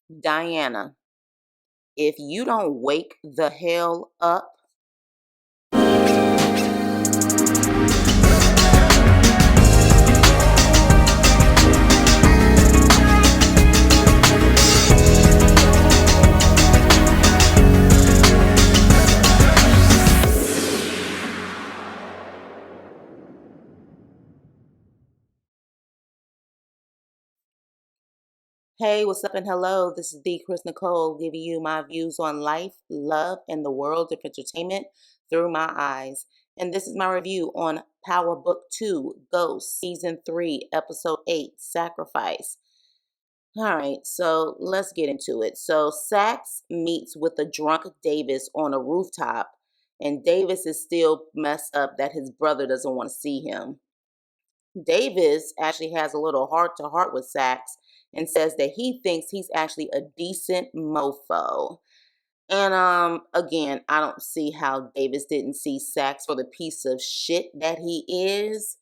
Diana, if you don't wake the hell up, hey, what's up and hello? This is the Chris Nicole giving you my views on life, love, and the world of entertainment through my eyes. And this is my review on Power Book 2, Ghost, Season 3, Episode 8, Sacrifice. All right, so let's get into it. So Sax meets with a drunk Davis on a rooftop, and Davis is still messed up that his brother doesn't want to see him. Davis actually has a little heart to heart with Sax and says that he thinks he's actually a decent mofo. And again, I don't see how Davis didn't see Sax for the piece of shit that he is.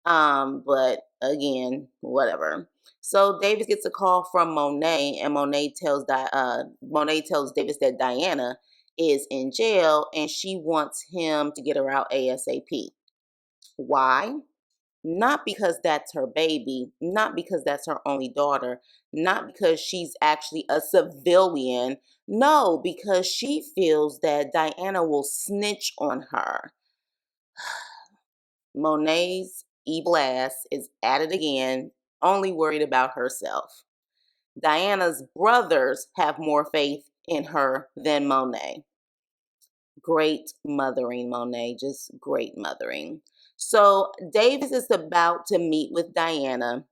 But again, whatever. So Davis gets a call from Monet, and Monet tells Davis that Diana is in jail and she wants him to get her out ASAP. Why? Not because that's her baby, not because that's her only daughter, not because she's actually a civilian. No, because she feels that Diana will snitch on her. Monet's evil ass is at it again, only worried about herself. Diana's brothers have more faith in her than Monet. Great mothering, Monet, just great mothering. So Davis is about to meet with Diana,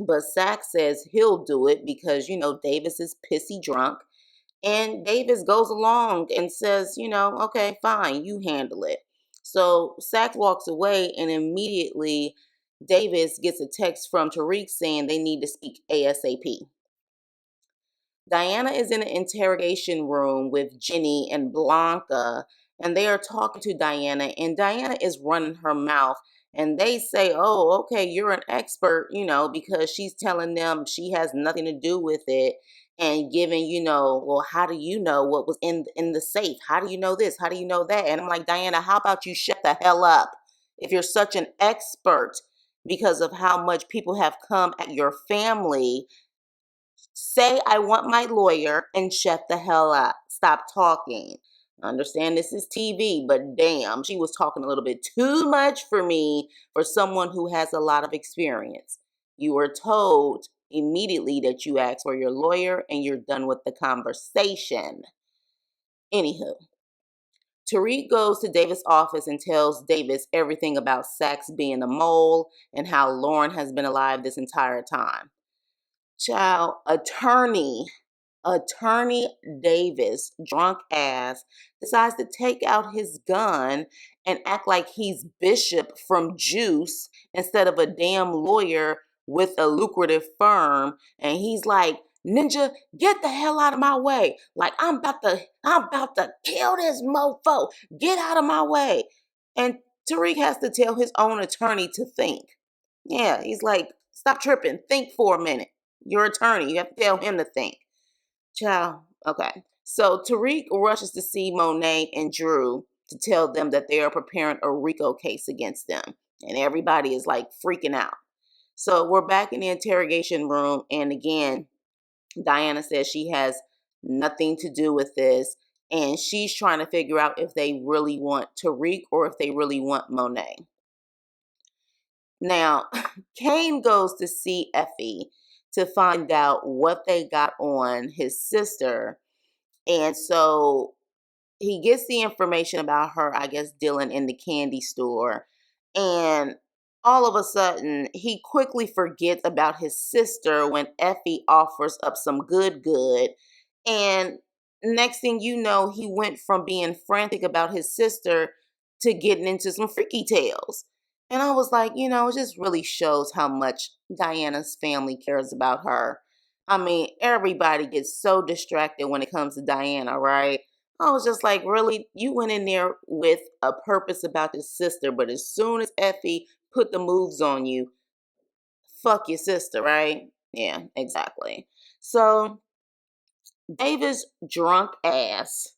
but Sax says he'll do it because, Davis is pissy drunk. And Davis goes along and says, okay, fine, you handle it. So Sax walks away, and immediately Davis gets a text from Tariq saying they need to speak ASAP. Diana is in an interrogation room with Jenny and Blanca, and they are talking to Diana, and Diana is running her mouth. And they say, oh, okay, you're an expert, because she's telling them she has nothing to do with it and giving, well, how do you know what was in the safe? How do you know this? How do you know that? And I'm like, Diana, how about you shut the hell up? If you're such an expert because of how much people have come at your family, say, I want my lawyer and shut the hell up. Stop talking. I understand this is TV, but damn, she was talking a little bit too much for me for someone who has a lot of experience. You were told immediately that you asked for your lawyer and you're done with the conversation. Anywho, Tariq goes to Davis' office and tells Davis everything about Sax being a mole and how Lauren has been alive this entire time. Child, Attorney Davis, drunk ass, decides to take out his gun and act like he's Bishop from Juice instead of a damn lawyer with a lucrative firm. And he's like, Ninja, get the hell out of my way. Like, I'm about to kill this mofo. Get out of my way. And Tariq has to tell his own attorney to think. Yeah, he's like, stop tripping. Think for a minute. Your attorney, you have to tell him to think. Child. Okay. So Tariq rushes to see Monet and Drew to tell them that they are preparing a RICO case against them. And everybody is like freaking out. So we're back in the interrogation room. And again, Diana says she has nothing to do with this. And she's trying to figure out if they really want Tariq or if they really want Monet. Now, Kane goes to see Effie to find out what they got on his sister. And so he gets the information about her, I guess, dealing in the candy store. And all of a sudden, he quickly forgets about his sister when Effie offers up some good. And next thing you know, he went from being frantic about his sister to getting into some freaky tales. And I was like, it just really shows how much Diana's family cares about her. I mean, everybody gets so distracted when it comes to Diana, right? I was just like, really? You went in there with a purpose about your sister, but as soon as Effie put the moves on you, fuck your sister, right? Yeah, exactly. So Davis' drunk ass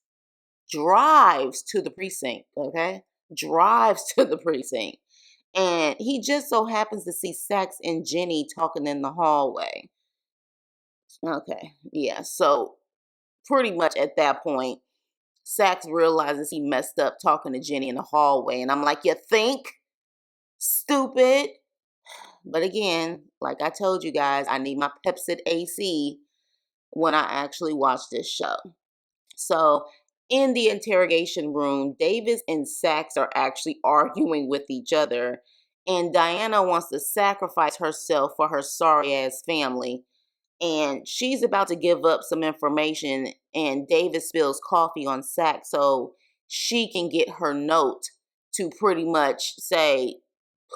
drives to the precinct, okay? Drives to the precinct. And he just so happens to see Sax and Jenny talking in the hallway. Okay, yeah. So pretty much at that point, Sax realizes he messed up talking to Jenny in the hallway. And I'm like, you think? Stupid. But again, like I told you guys, I need my Pepsi AC when I actually watch this show. So in the interrogation room, Davis and Sax are actually arguing with each other. And Diana wants to sacrifice herself for her sorry ass family. And she's about to give up some information, and Davis spills coffee on Sax so she can get her note to pretty much say,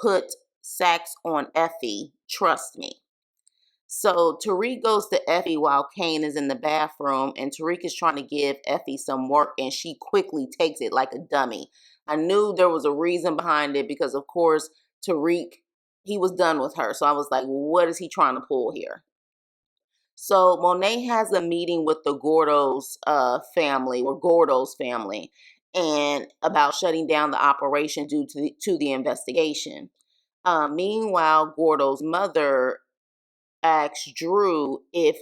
put Sax on Effie, trust me. So Tariq goes to Effie while Kane is in the bathroom, and Tariq is trying to give Effie some work, and she quickly takes it like a dummy. I knew there was a reason behind it because, of course, Tariq, he was done with her. So I was like, what is he trying to pull here? So Monet has a meeting with the Gordo's family, or Gordo's family, and about shutting down the operation due to the investigation. Meanwhile, Gordo's mother asks Drew if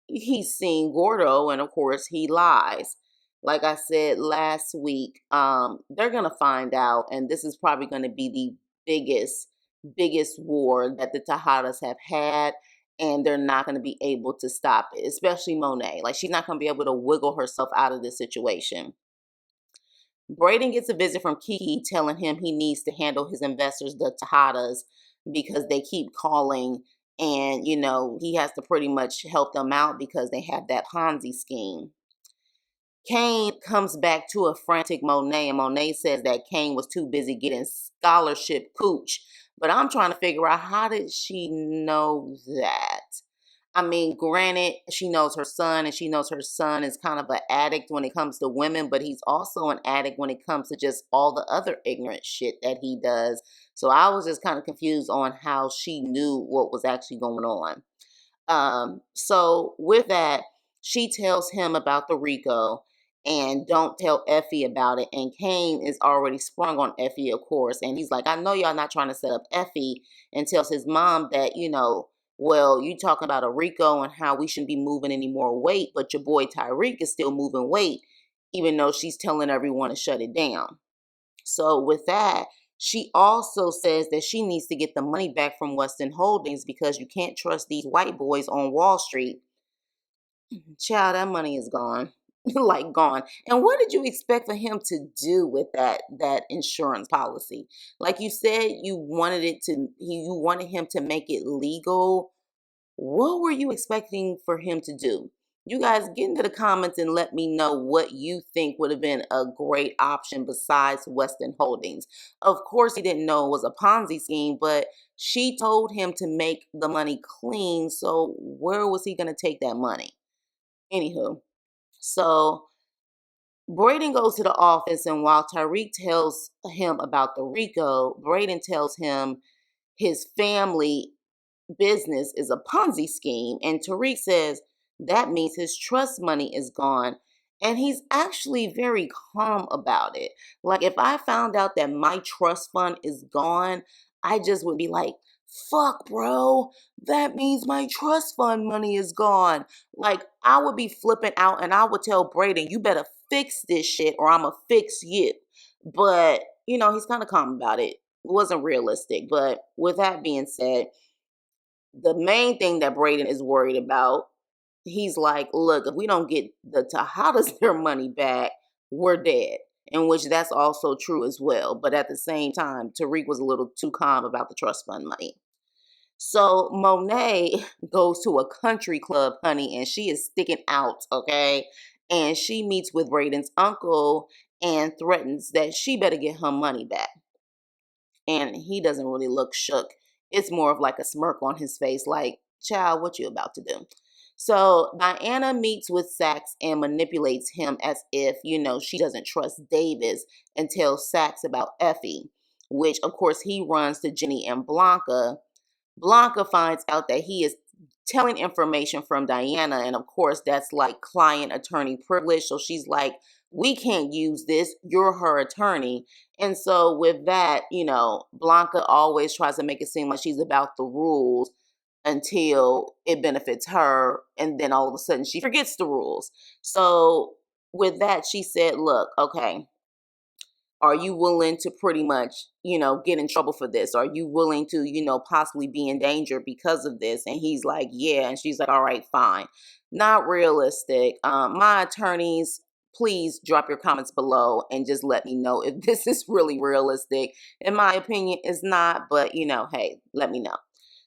he's seen Gordo, and of course he lies. Like I said last week, they're gonna find out, and this is probably gonna be the biggest war that the Tejadas have had, and they're not gonna be able to stop it, especially Monet. Like, she's not gonna be able to wiggle herself out of this situation. Braden gets a visit from Kiki telling him he needs to handle his investors, the Tejadas, because they keep calling, and he has to pretty much help them out because they have that Ponzi scheme. Kane comes back to a frantic Monet, and Monet says that Kane was too busy getting scholarship cooch. But I'm trying to figure out, how did she know that? I mean, granted, she knows her son, and she knows her son is kind of an addict when it comes to women, but he's also an addict when it comes to just all the other ignorant shit that he does. So I was just kind of confused on how she knew what was actually going on. So with that, she tells him about the Rico, and don't tell Effie about it. And Kane is already sprung on Effie, of course. And he's like, I know y'all not trying to set up Effie, and tells his mom that, well, you talking about a Rico and how we shouldn't be moving any more weight, but your boy Tyreek is still moving weight, even though she's telling everyone to shut it down. So with that, she also says that she needs to get the money back from Weston Holdings because you can't trust these white boys on Wall Street. Child, that money is gone. Like, gone. And what did you expect for him to do with that insurance policy? Like you said, you wanted him to make it legal. What were you expecting for him to do? You guys, get into the comments and let me know what you think would have been a great option besides Weston Holdings. Of course, he didn't know it was a Ponzi scheme, but she told him to make the money clean. So where was he going to take that money? Anywho, so Braden goes to the office, and while Tyreek tells him about the Rico, Braden tells him his family business is a Ponzi scheme. And Tariq says that means his trust money is gone. And he's actually very calm about it. Like, if I found out that my trust fund is gone, I just would be like, fuck, bro, that means my trust fund money is gone. Like, I would be flipping out, and I would tell Braden, you better fix this shit or I'm going to fix you. But, he's kind of calm about it. It wasn't realistic. But with that being said, the main thing that Braden is worried about, he's like, look, if we don't get the Tejadas their money back, we're dead. In which that's also true as well. But at the same time, Tariq was a little too calm about the trust fund money. So Monet goes to a country club, honey, and she is sticking out, okay? And she meets with Braden's uncle and threatens that she better get her money back. And he doesn't really look shook. It's more of like a smirk on his face, like, child, what you about to do? So Diana meets with Sax and manipulates him as if, she doesn't trust Davis, and tells Sax about Effie, which of course he runs to Jenny and Blanca. Blanca finds out that he is telling information from Diana. And of course, that's like client attorney privilege. So she's like, we can't use this. You're her attorney. And so with that, Blanca always tries to make it seem like she's about the rules until it benefits her. And then all of a sudden she forgets the rules. So with that, she said, look, okay, are you willing to pretty much, get in trouble for this? Are you willing to, possibly be in danger because of this? And he's like, yeah. And she's like, all right, fine. Not realistic. My attorneys, please drop your comments below and just let me know if this is really realistic. In my opinion, it's not, but hey, let me know.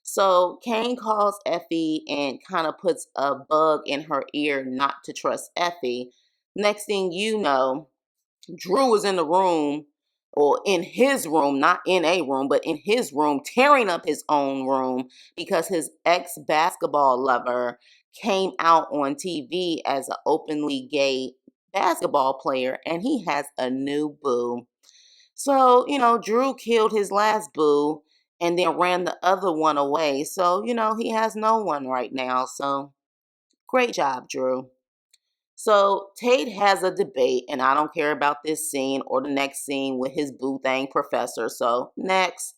So Kane calls Effie and kind of puts a bug in her ear not to trust Effie. Next thing you know, Drew was in the room, or in his room, not in a room, but in his room, tearing up his own room because his ex-basketball lover came out on TV as an openly gay basketball player, and he has a new boo. So, Drew killed his last boo and then ran the other one away. So, he has no one right now. So, great job, Drew. So Tate has a debate, and I don't care about this scene or the next scene with his boo thang professor. So next,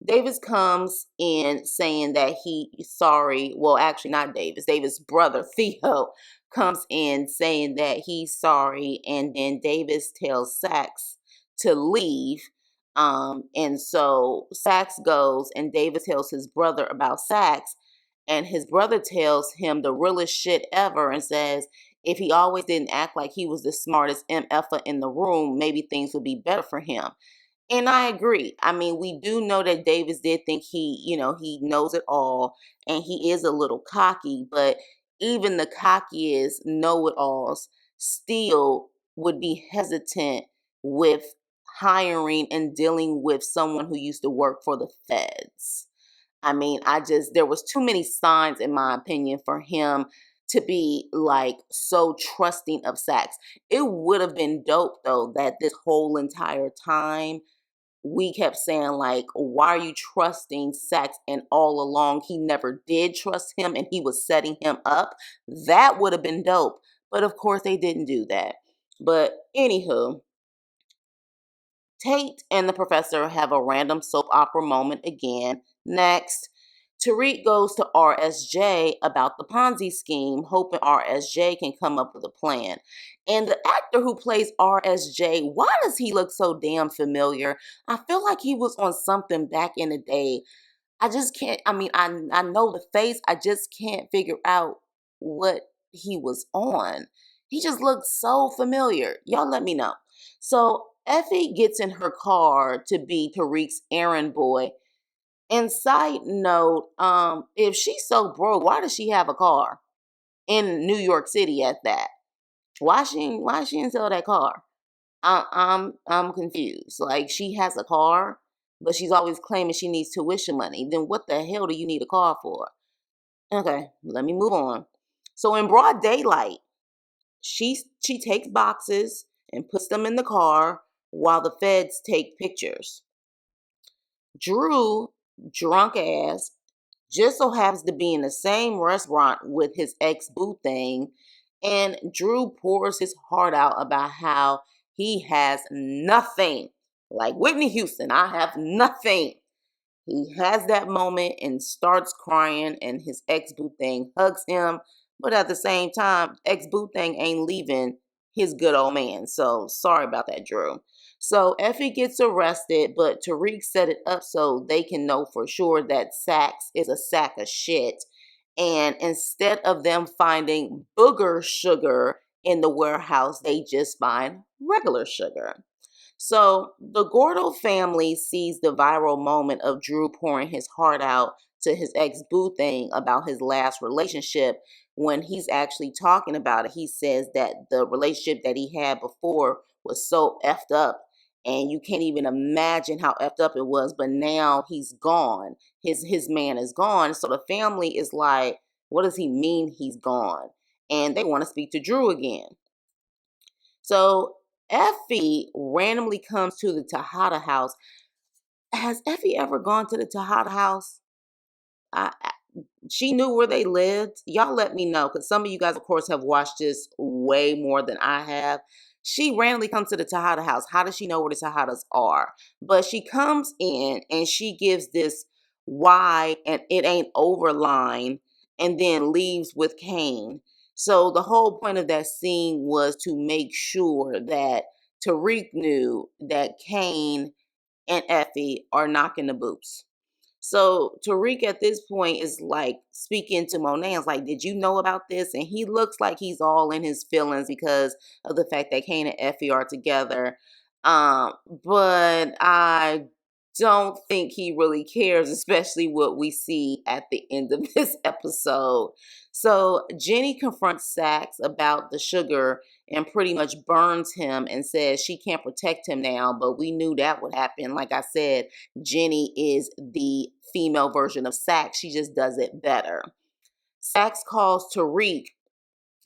Davis comes in saying that he's sorry. Well, actually, not Davis. Davis' brother, Theo, comes in saying that he's sorry. And then Davis tells Sax to leave. And so Sax goes, and Davis tells his brother about Sax. And his brother tells him the realest shit ever and says, if he always didn't act like he was the smartest MFer in the room, maybe things would be better for him. And I agree. I mean, we do know that Davis did think he knows it all, and he is a little cocky, but even the cockiest know-it-alls still would be hesitant with hiring and dealing with someone who used to work for the feds. I mean, there was too many signs, in my opinion, for him to be like so trusting of Sax. It would have been dope though that this whole entire time we kept saying like, why are you trusting Sax? And all along he never did trust him and he was setting him up. That would have been dope. But of course they didn't do that. But anywho, Tate and the professor have a random soap opera moment again. Next, Tariq goes to RSJ about the Ponzi scheme, hoping RSJ can come up with a plan. And the actor who plays RSJ, why does he look so damn familiar? I feel like he was on something back in the day. I just can't, I know the face, I just can't figure out what he was on. He just looks so familiar. Y'all let me know. So Effie gets in her car to be Tariq's errand boy. And side note, if she's so broke, why does she have a car in New York City at that? Why she didn't sell that car? I'm confused. Like she has a car, but she's always claiming she needs tuition money. Then what the hell do you need a car for? Okay, let me move on. So in broad daylight, she takes boxes and puts them in the car while the feds take pictures. Drew, drunk ass, just so happens to be in the same restaurant with his ex boo thing, and Drew pours his heart out about how he has nothing. Like Whitney Houston, I have nothing. He has that moment and starts crying, and his ex boo thing hugs him. But at the same time, ex boo thing ain't leaving his good old man. So sorry about that, Drew. So Effie gets arrested, but Tariq set it up so they can know for sure that Sax is a sack of shit. And instead of them finding booger sugar in the warehouse, they just find regular sugar. So the Gordo family sees the viral moment of Drew pouring his heart out to his ex boo thing about his last relationship. When he's actually talking about it, he says that the relationship that he had before was so effed up, and you can't even imagine how effed up it was. But now he's gone. His man is gone. So the family is like, what does he mean he's gone? And they want to speak to Drew again. So Effie randomly comes to the Tejada house. Has Effie ever gone to the Tejada house? I, she knew where they lived. Y'all let me know, because some of you guys, of course, have watched this way more than I have. She randomly comes to the Tejada house. How does she know where the Tejadas are? But she comes in and she gives this why and it ain't over line and then leaves with Kane. So the whole point of that scene was to make sure that Tariq knew that Kane and Effie are knocking the boots. So Tariq at this point is like speaking to Monet. It's like, did you know about this? And he looks like he's all in his feelings because of the fact that Kane and Effie are together. But I don't think he really cares, especially what we see at the end of this episode. So Jenny confronts Sax about the sugar and pretty much burns him and says she can't protect him now, but we knew that would happen. Like I said, Jenny is the female version of Sax. She just does it better. Sax calls Tariq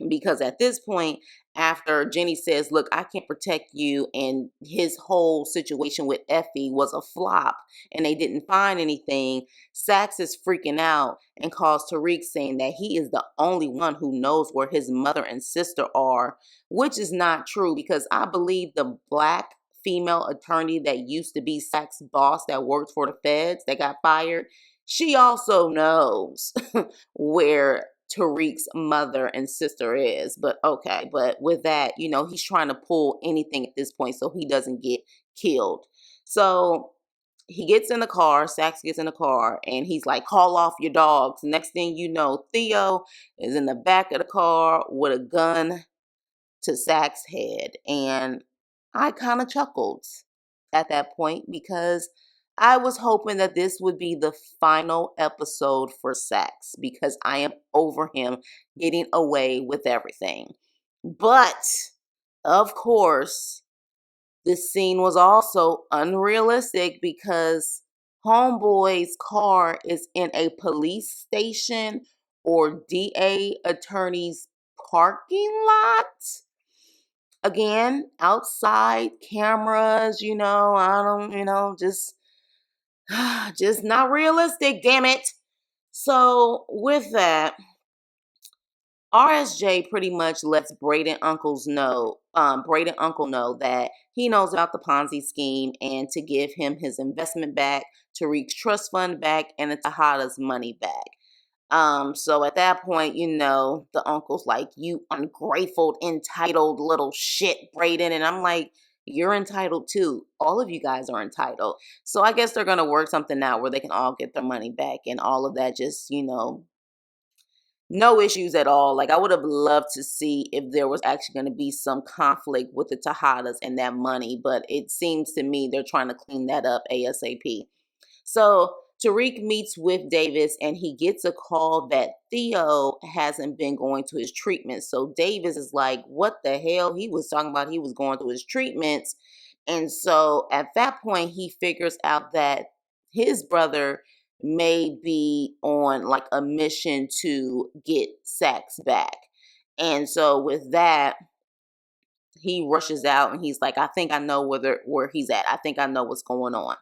because at this point, after Jenny says, look, I can't protect you, and his whole situation with Effie was a flop and they didn't find anything, Sax is freaking out and calls Tariq saying that he is the only one who knows where his mother and sister are, which is not true because I believe the black female attorney that used to be Sax's boss that worked for the feds that got fired, she also knows where Tariq's mother and sister is. But okay, but with that, he's trying to pull anything at this point so he doesn't get killed. So he gets in the car, Sax gets in the car, and he's like, call off your dogs. Next thing you know, Theo is in the back of the car with a gun to Sax's head. And I kind of chuckled at that point because I was hoping that this would be the final episode for Sax because I am over him getting away with everything. But, of course, this scene was also unrealistic because Homeboy's car is in a police station or DA attorney's parking lot. Again, outside cameras, I don't, just not realistic, damn it. So with that, RSJ pretty much lets Braden uncle know that he knows about the Ponzi scheme and to give him his investment back, Tariq's trust fund back, and the Tejada's money back. So at that point, the uncle's like, you ungrateful, entitled little shit, Braden. And I'm like, you're entitled too. All of you guys are entitled. So I guess they're going to work something out where they can all get their money back and all of that. Just, no issues at all. Like, I would have loved to see if there was actually going to be some conflict with the Tejadas and that money. But it seems to me they're trying to clean that up ASAP. So Tariq meets with Davis and he gets a call that Theo hasn't been going to his treatment. So Davis is like, what the hell? He was talking about he was going to his treatments. And so at that point, he figures out that his brother may be on like a mission to get Sax back. And so with that, he rushes out and he's like, I think I know where he's at. I think I know what's going on.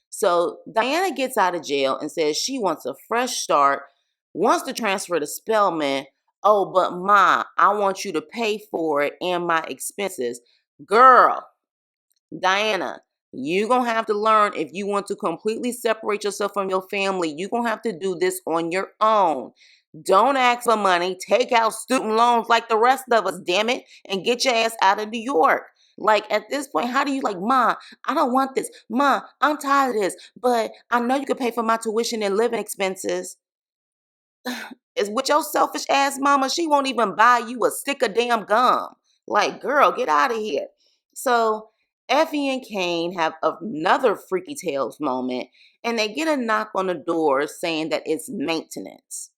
So Diana gets out of jail and says she wants a fresh start, wants to transfer to Spelman. Oh, but Ma, I want you to pay for it and my expenses. Girl, Diana, you're going to have to learn if you want to completely separate yourself from your family. You're going to have to do this on your own. Don't ask for money. Take out student loans like the rest of us, damn it, and get your ass out of New York. Like, at this point, how do you like, Ma, I don't want this. Ma, I'm tired of this, but I know you can pay for my tuition and living expenses. Is with your selfish ass mama, she won't even buy you a stick of damn gum. Like, girl, get out of here. So Effie and Kane have another Freaky Tales moment, and they get a knock on the door saying that it's maintenance.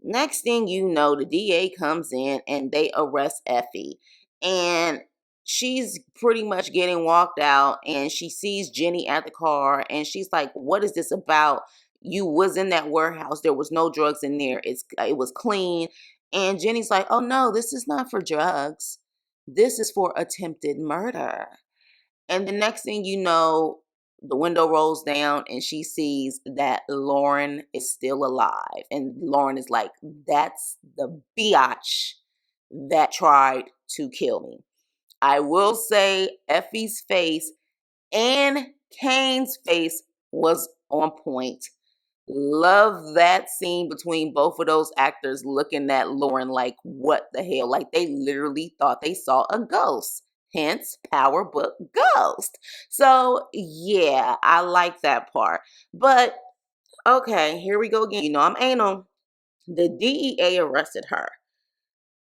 Next thing you know, the DA comes in and they arrest Effie. And she's pretty much getting walked out and she sees Jenny at the car and she's like, what is this about? You was in that warehouse. There was no drugs in there. It was clean. And Jenny's like, oh no, this is not for drugs. This is for attempted murder. And the next thing you know, The window rolls down and she sees that Lauren is still alive. And Lauren is like, that's the biatch that tried to kill me. I will say Effie's face and Kane's face was on point. Love that scene between both of those actors looking at Lauren like, what the hell? Like they literally thought they saw a ghost. Hence, Power Book Ghost. So, yeah, I like that part. But, okay, here we go again. You know, I'm anal. The DEA arrested her.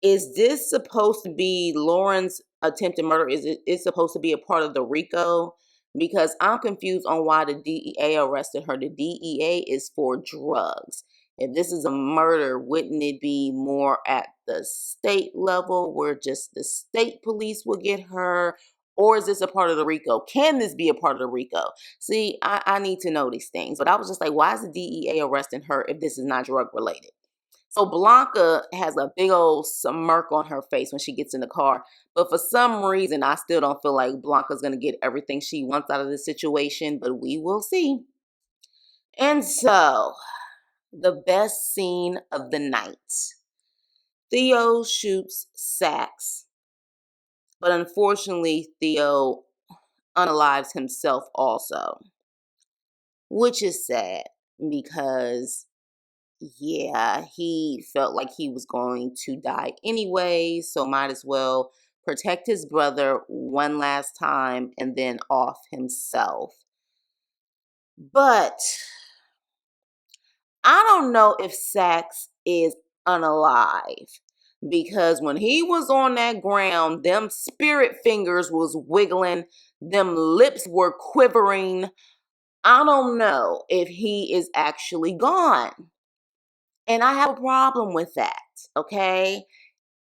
Is this supposed to be Lauren's attempted murder? Is it supposed to be a part of the RICO? Because I'm confused on why the DEA arrested her. The DEA is for drugs. If this is a murder, wouldn't it be more at the state level where just the state police will get her? Or is this a part of the RICO? Can this be a part of the RICO? See, I need to know these things. But I was just like, why is the DEA arresting her if this is not drug related? So Blanca has a big old smirk on her face when she gets in the car. But for some reason, I still don't feel like Blanca's going to get everything she wants out of this situation, but we will see. And so, the best scene of the night. Theo shoots Sax. But unfortunately, Theo unalives himself also. Which is sad because yeah, he felt like he was going to die anyway, so might as well protect his brother one last time and then off himself. But I don't know if Sax is unalive because when he was on that ground, them spirit fingers was wiggling, them lips were quivering. I don't know if he is actually gone. And I have a problem with that, okay?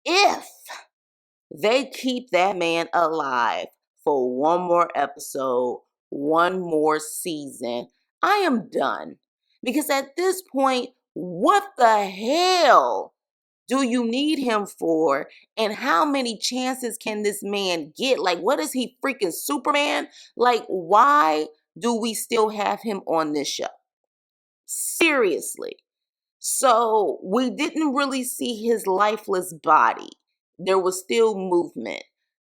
If they keep that man alive for one more episode, one more season, I am done. Because at this point, what the hell do you need him for? And how many chances can this man get? Like, what is he, freaking Superman? Like, why do we still have him on this show? Seriously. So we didn't really see his lifeless body. There was still movement.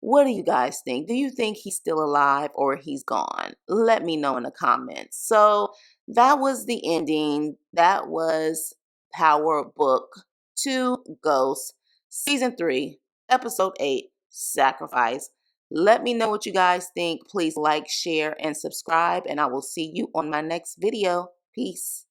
What do you guys think? Do you think he's still alive or he's gone? Let me know in the comments. So that was the ending. That was Power Book 2 Ghosts, Season 3, Episode 8, Sacrifice. Let me know what you guys think. Please like, share, and subscribe, and I will see you on my next video. Peace.